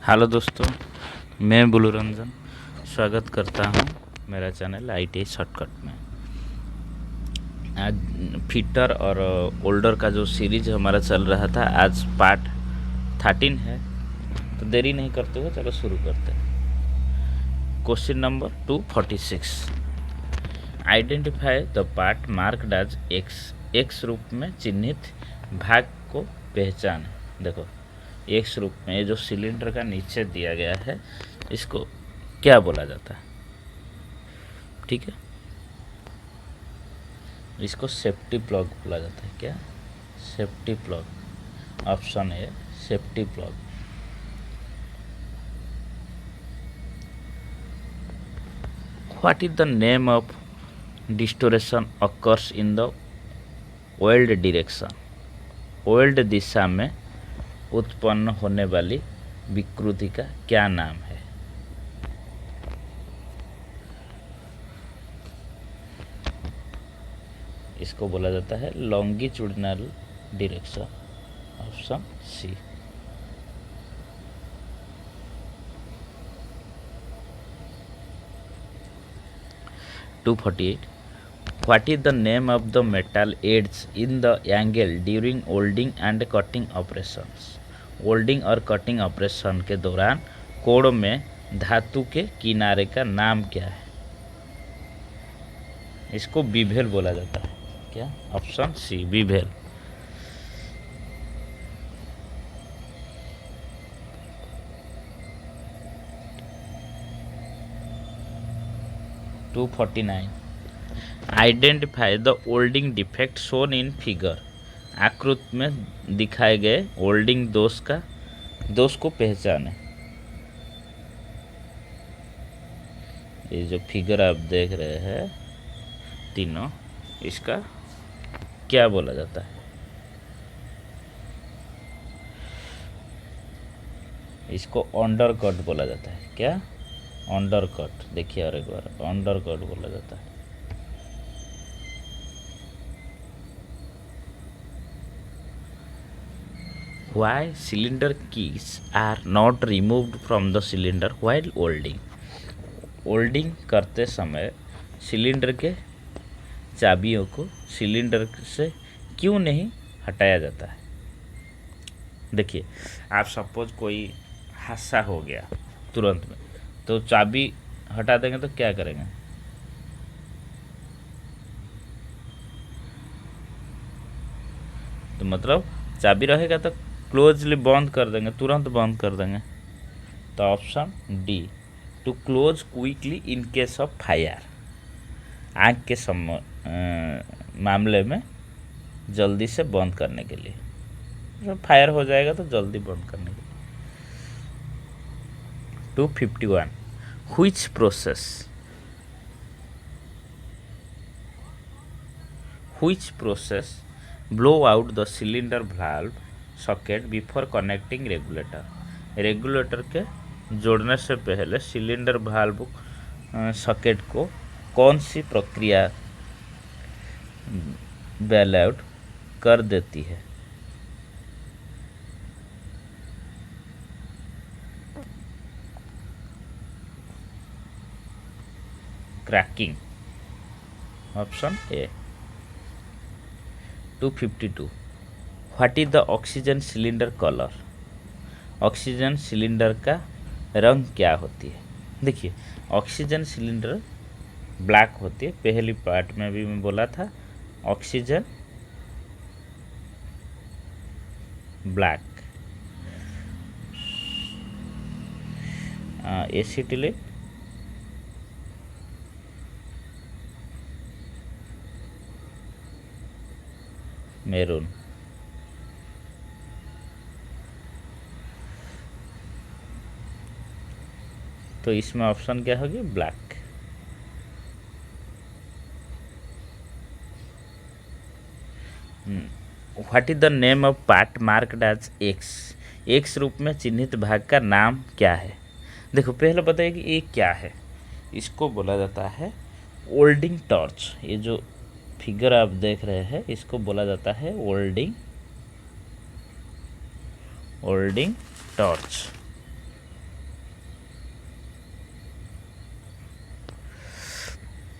Hello दोस्तों, मैं बुलू रंजन स्वागत करता हूं मेरा चैनल आईटी शॉर्टकट में। आज फिटर और ओल्डर का जो सीरीज हमारा चल रहा था, आज पार्ट 13 है। तो देरी नहीं करते हुए चलो शुरू करते हैं। Question number 246, identify the part marked as X. X रूप में चिन्हित भाग को पहचान। देखो, एक्स रूप में ये जो सिलेंडर का नीचे दिया गया है, इसको क्या बोला जाता है? ठीक है, इसको सेफ्टी प्लग बोला जाता है। क्या? Safety plug. ऑप्शन है safety plug. What is the name of distortion occurs in the world direction. World दिशा में उत्पन्न होने वाली विकृति का क्या नाम है? इसको बोला जाता है longitudinal direction. Option C. Two 48, what is the name of the metal ends in the angle during welding and cutting operations. Welding और कटिंग ऑपरेशन के दौरान कोण में धातु के किनारे का नाम क्या है? इसको बीभेल बोला जाता है। क्या? Option C, bevel. Two 49, identify the welding defect shown in figure. आकृति में दिखाए गए ओल्डिंग दोष को पहचाने। ये जो फिगर आप देख रहे हैं तीनों, इसका क्या बोला जाता है? इसको अंडर कट बोला जाता है। क्या? Under cut. देखिए और एक बार, अंडर कट बोला जाता है। Why cylinder keys are not removed from the cylinder while holding? Holding करते समय सिलेंडर के चाबियों को सिलेंडर से क्यों नहीं हटाया जाता है? देखिए, आप सपोज कोई हादसा हो गया तुरंत में, तो चाबी हटा देंगे तो क्या करेंगे? तो मतलब चाबी रहेगा तो क्लोजली बंद कर देंगे, तुरंत बंद कर देंगे। तो option D, to close quickly in case of fire. आग के मामले में जल्दी से बंद करने के लिए, जब फायर हो जाएगा तो जल्दी बंद करने के लिए। 251, which process blow out the cylinder valve socket before connecting regulator. Regulator के जोड़ने से पहले सिलेंडर वाल्व सॉकेट को कौन सी प्रक्रिया बेल आउट कर देती है? Cracking. Option A. 252, what is the oxygen cylinder colour. Oxygen cylinder का रंग क्या होती है? देखिए, ऑक्सीजन सिलेंडर ब्लैक होती है। पहली पार्ट में भी मैं बोला था, ऑक्सीजन ब्लैक। Acetylene maroon. तो इसमें ऑप्शन क्या होगी? Black. What is the name of part marked as X. X रूप में चिन्हित भाग का नाम क्या है? देखो, पहले बताइए कि ये क्या है। इसको बोला जाता है ओल्डिंग टॉर्च। ये जो फिगर आप देख रहे हैं, इसको बोला जाता है ओल्डिंग टॉर्च।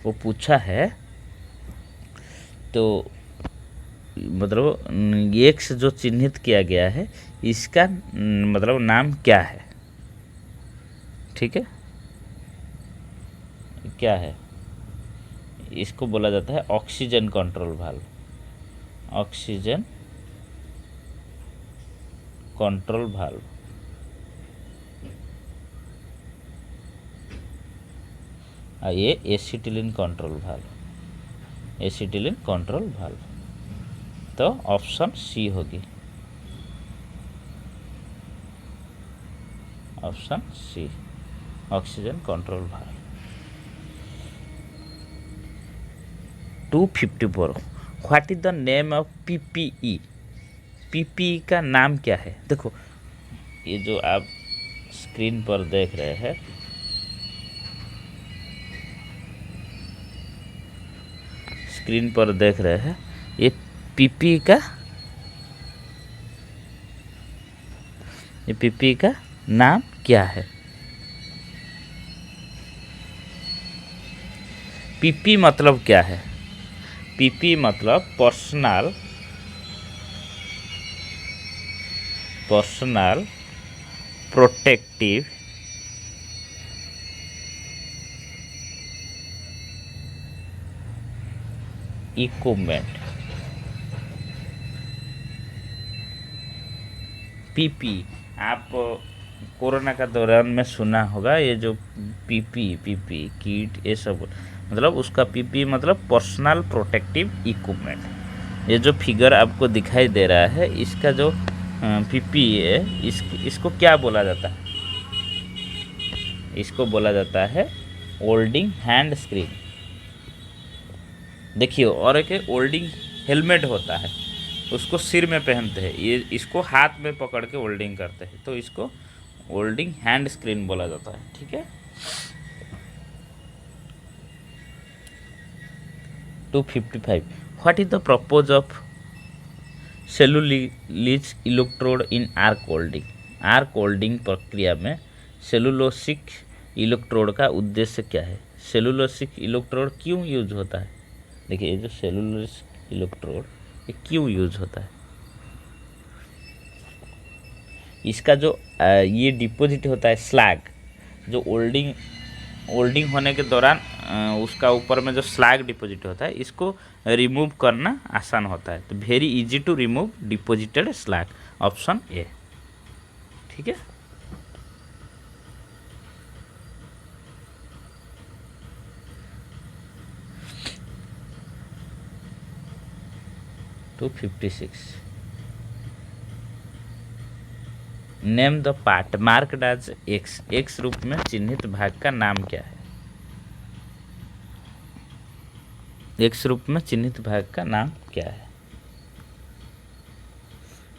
वो पूछा है, तो मतलब एक्स जो चिन्हित किया गया है इसका मतलब नाम क्या है, ठीक है, क्या है, इसको बोला जाता है oxygen control valve, oxygen control valve. ये acetylene control valve, acetylene control valve, तो ऑप्शन सी होगी, option C oxygen control valve. 254 what is the name of PPE, PPE का नाम क्या है। देखो ये जो आप स्क्रीन पर देख रहे हैं, स्क्रीन पर देख रहे हैं, ये पीपीई का, ये पीपीई का नाम क्या है। पीपी मतलब क्या है, पीपी मतलब पर्सनल प्रोटेक्टिव इक्विपमेंट। पीपी आप कोरोना का दौरान में सुना होगा, ये जो पीपी किट ये सब, मतलब उसका पीपी मतलब पर्सनल प्रोटेक्टिव इक्विपमेंट। ये जो फिगर आपको दिखाई दे रहा है इसका जो पीपी है, इसको क्या बोला जाता है, इसको बोला जाता है होल्डिंग हैंड स्क्रीन। देखिए, और एक होल्डिंग हेलमेट होता है, उसको सिर में पहनते हैं, ये इसको हाथ में पकड़ के होल्डिंग करते हैं, तो इसको होल्डिंग हैंड स्क्रीन बोला जाता है, ठीक है। 255 what is the purpose of cellulose electrode in arc holding. Arc holding प्रक्रिया में सेलुलोसिक इलेक्ट्रोड का उद्देश्य क्या है, सेलुलोसिक इलेक्ट्रोड क्यों यूज होता है। देखिए ये जो सेलुलोसिक इलेक्ट्रोड ये क्यों यूज होता है, इसका जो ये डिपॉजिट होता है स्लैग, जो होल्डिंग होने के दौरान उसका ऊपर में जो स्लैग डिपॉजिट होता है, इसको रिमूव करना आसान होता है, तो very easy to remove deposited slag, option A, ठीक है। Two 56 name the part marked as X, X रूप में चिन्हित भाग का नाम क्या है, एक्स रूप में चिन्हित भाग का नाम क्या है,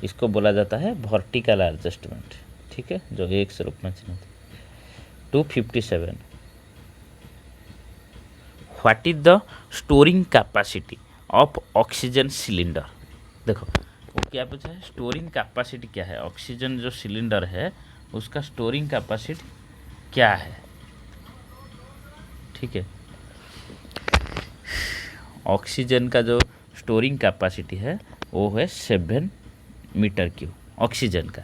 इसको बोला जाता है वर्टिकल एडजस्टमेंट, ठीक है, जो एक्स रूप में चिन्हित। 257 what is the storing capacity of oxygen cylinder. देखो वो क्या पूछा है, स्टोरिंग कैपेसिटी क्या है, ऑक्सीजन जो सिलेंडर है उसका स्टोरिंग कैपेसिटी क्या है, ठीक है। ऑक्सीजन का जो स्टोरिंग कैपेसिटी है वो है 7 मीटर क्यूब, ऑक्सीजन का,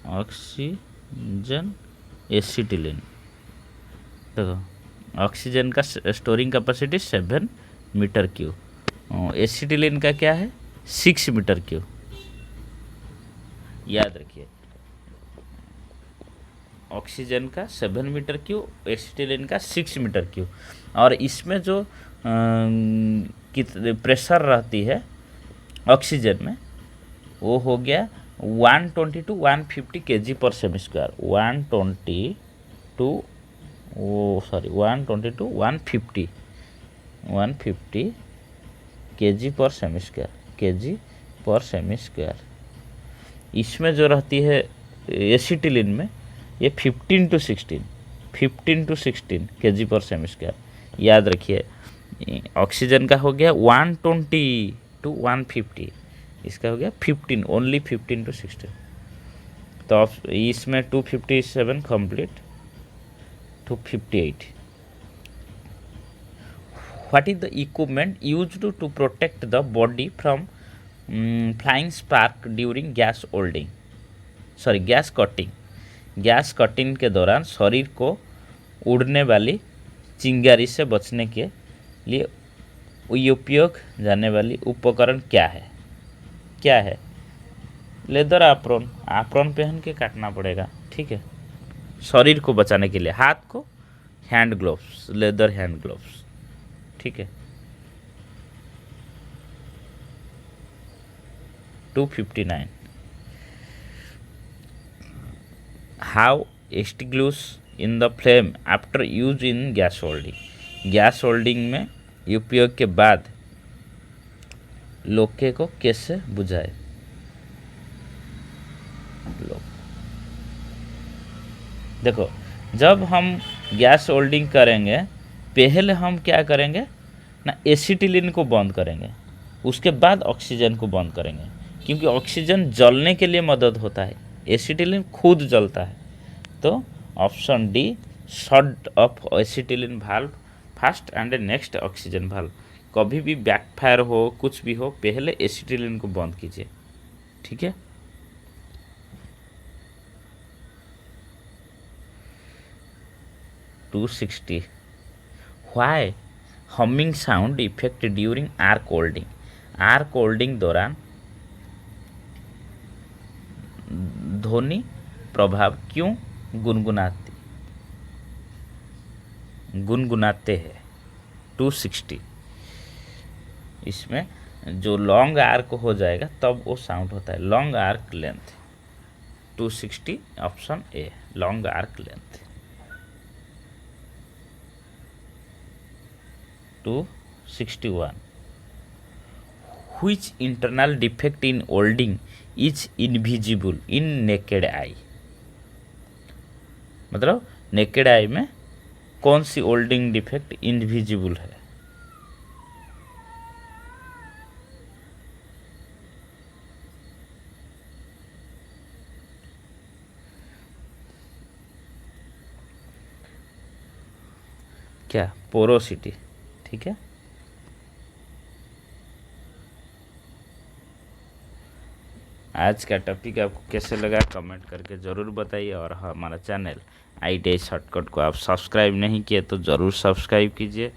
ऑक्सीजन एसिटिलीन, देखो ऑक्सीजन का storing capacity 7 metre cube, acetylene का क्या है 6 मीटर क्यूब, याद रखिए ऑक्सीजन का 7 मीटर क्यूब, एसिटिलीन का 6 मीटर क्यूब, और इसमें जो कितने प्रेशर रहती है ऑक्सीजन में वो हो गया 120 to 150 kg पर सेमी स्क्वायर, 120 to 150 kg पर सेमी स्क्वायर, kg पर सेमी स्क्वायर। इसमें जो रहती है एसिटिलीन में ये 15 to 16 kg पर सेमी स्क्वायर, याद रखिए। ऑक्सीजन का हो गया 120 to 150, इसका हो गया 15, ओनली 15 to 16, तो इसमें 257 complete, 258 what is the equipment used to protect the body from flying spark during gas welding, sorry gas cutting. Gas cutting के दौरान शरीर को उड़ने वाली चिंगारी से बचने के लिए उपयोग जाने वाली उपकरण क्या है? क्या है? Leather apron. एप्रॉन पहन के काटना पड़ेगा, ठीक है, शरीर को बचाने के लिए। हाथ को hand gloves, leather hand gloves, ठीक है। 259 how extinguish in the flame after use in gas holding. Gas holding में उपयोग के बाद लोके को कैसे बुझाए? देखो, जब हम गैस होल्डिंग करेंगे पहले हम क्या करेंगे ना, एसिटिलीन को बंद करेंगे, उसके बाद ऑक्सीजन को बंद करेंगे, क्योंकि ऑक्सीजन जलने के लिए मदद होता है, एसिटिलीन खुद जलता है। तो option D, shut off acetylene valve first and next oxygen valve. कभी भी बैकफायर हो, कुछ भी हो, पहले एसिटिलीन को बंद कीजिए, ठीक है। $260 why humming sound effect during arc holding. Arc holding दौरान ध्वनि प्रभाव क्यों गुनगुनाते हैं? 260 इसमें जो लॉन्ग आर्क हो जाएगा तब वो साउंड होता है, long arc length. 260 option A, long arc length. 261 which internal defect in holding is invisible in naked eye। मतलब नेकेड आई में कौन सी होल्डिंग डिफेक्ट इनविजिबल है? क्या? पोरोसिटी, ठीक है। आज का टॉपिक आपको कैसे लगा कमेंट करके ज़रूर बताइए, और हमारा चैनल ITI शॉर्टकट को आप सब्सक्राइब नहीं किए तो ज़रूर सब्सक्राइब कीजिए।